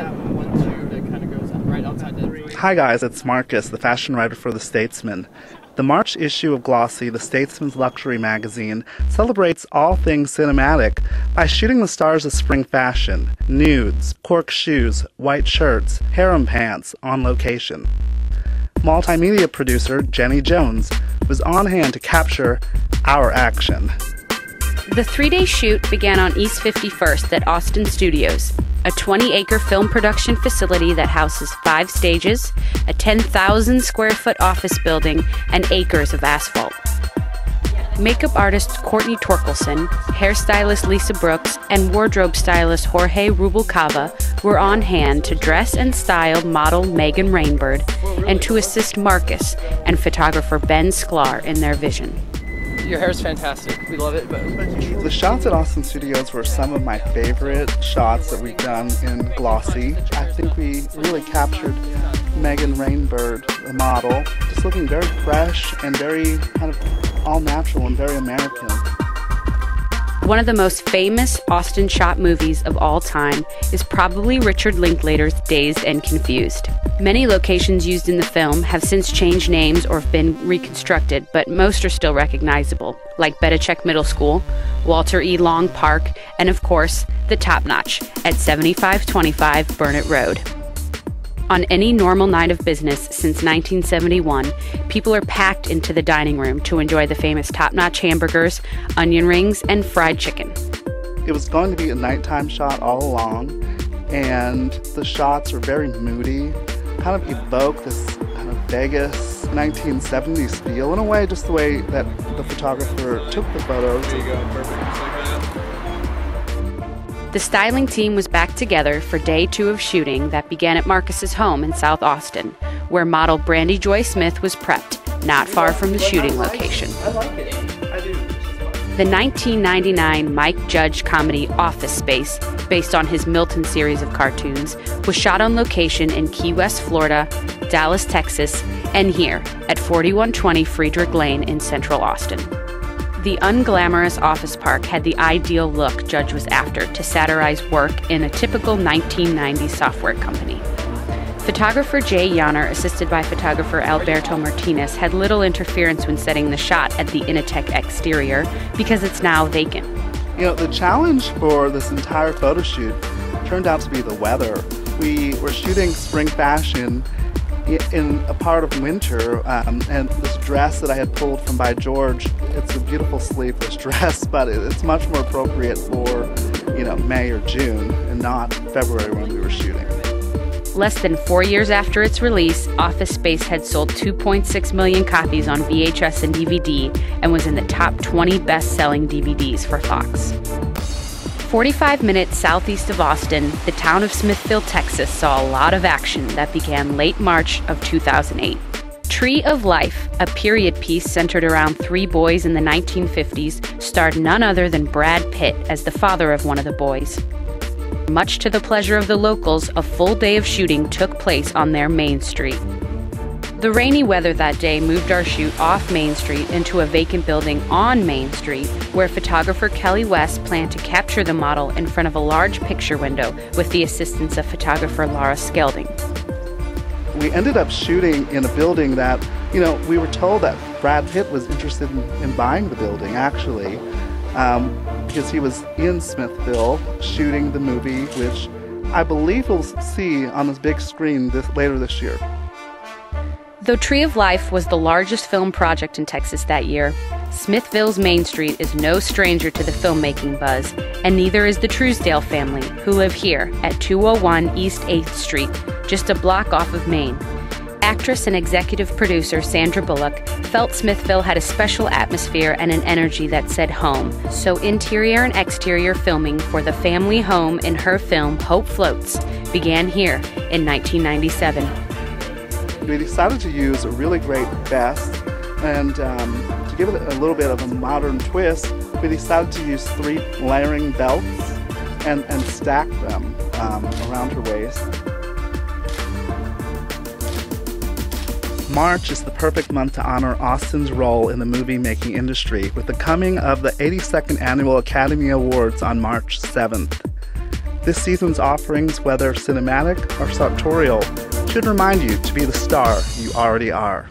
that one tube that kind of goes right outside the... Hi guys, it's Marcus, the fashion writer for The Statesman. The March issue of Glossy, The Statesman's luxury magazine, celebrates all things cinematic by shooting the stars of spring fashion, nudes, cork shoes, white shirts, harem pants on location. Multimedia producer Jenni Jones was on hand to capture our action. The three-day shoot began on East 51st at Austin Studios, a 20-acre film production facility that houses 5 stages, a 10,000-square-foot office building, and acres of asphalt. Makeup artist Courtney Torkelson, hairstylist Lisa Brooks, and wardrobe stylist Jorge Rubalcava were on hand to dress and style model Megan Rainbird and to assist Marcus and photographer Ben Sklar in their vision. Your hair's fantastic. We love it. But the shots at Austin Studios were some of my favorite shots that we've done in Glossy. I think we really captured Megan Rainbird, the model, just looking very fresh and very kind of all natural and very American. One of the most famous Austin shot movies of all time is probably Richard Linklater's Dazed and Confused. Many locations used in the film have since changed names or have been reconstructed, but most are still recognizable, like Bedichek Middle School, Walter E. Long Park, and of course, the Top Notch at 7525 Burnett Road. On any normal night of business since 1971, people are packed into the dining room to enjoy the famous top-notch hamburgers, onion rings, and fried chicken. It was going to be a nighttime shot all along, and the shots are very moody, kind of evoke this kind of Vegas 1970s feel, in a way, just the way that the photographer took the photos. There you go, perfect. The styling team was back together for day 2 of shooting that began at Marcus's home in South Austin, where model Brandy Joy Smith was prepped, not far from the shooting location. I like it. I do. The 1999 Mike Judge comedy Office Space, based on his Milton series of cartoons, was shot on location in Key West, Florida, Dallas, Texas, and here at 4120 Friedrich Lane in Central Austin. The unglamorous office park had the ideal look Judge was after to satirize work in a typical 1990s software company. Photographer Jay Yanner, assisted by photographer Alberto Martinez, had little interference when setting the shot at the Initech exterior because it's now vacant. You know, the challenge for this entire photo shoot turned out to be the weather. We were shooting spring fashion in a part of winter, and this dress that I had pulled from By George, it's a beautiful sleeveless dress, but it's much more appropriate for, you know, May or June and not February when we were shooting. Less than 4 years after its release, Office Space had sold 2.6 million copies on VHS and DVD and was in the top 20 best-selling DVDs for Fox. 45 minutes southeast of Austin, the town of Smithville, Texas saw a lot of action that began late March of 2008. Tree of Life, a period piece centered around 3 boys in the 1950s, starred none other than Brad Pitt as the father of one of the boys. Much to the pleasure of the locals, a full day of shooting took place on their Main Street. The rainy weather that day moved our shoot off Main Street into a vacant building on Main Street, where photographer Kelly West planned to capture the model in front of a large picture window with the assistance of photographer Laura Skelding. We ended up shooting in a building that, you know, we were told that Brad Pitt was interested in buying the building, actually, because he was in Smithville shooting the movie, which I believe we'll see on this big screen later this year. Though Tree of Life was the largest film project in Texas that year, Smithville's Main Street is no stranger to the filmmaking buzz, and neither is the Truesdale family, who live here at 201 East 8th Street, just a block off of Main. Actress and executive producer Sandra Bullock felt Smithville had a special atmosphere and an energy that said home, so interior and exterior filming for the family home in her film Hope Floats began here in 1997. We decided to use a really great vest, and to give it a little bit of a modern twist, we decided to use 3 layering belts and stack them around her waist. March is the perfect month to honor Austin's role in the movie-making industry with the coming of the 82nd Annual Academy Awards on March 7th. This season's offerings, whether cinematic or sartorial, should remind you to be the star you already are.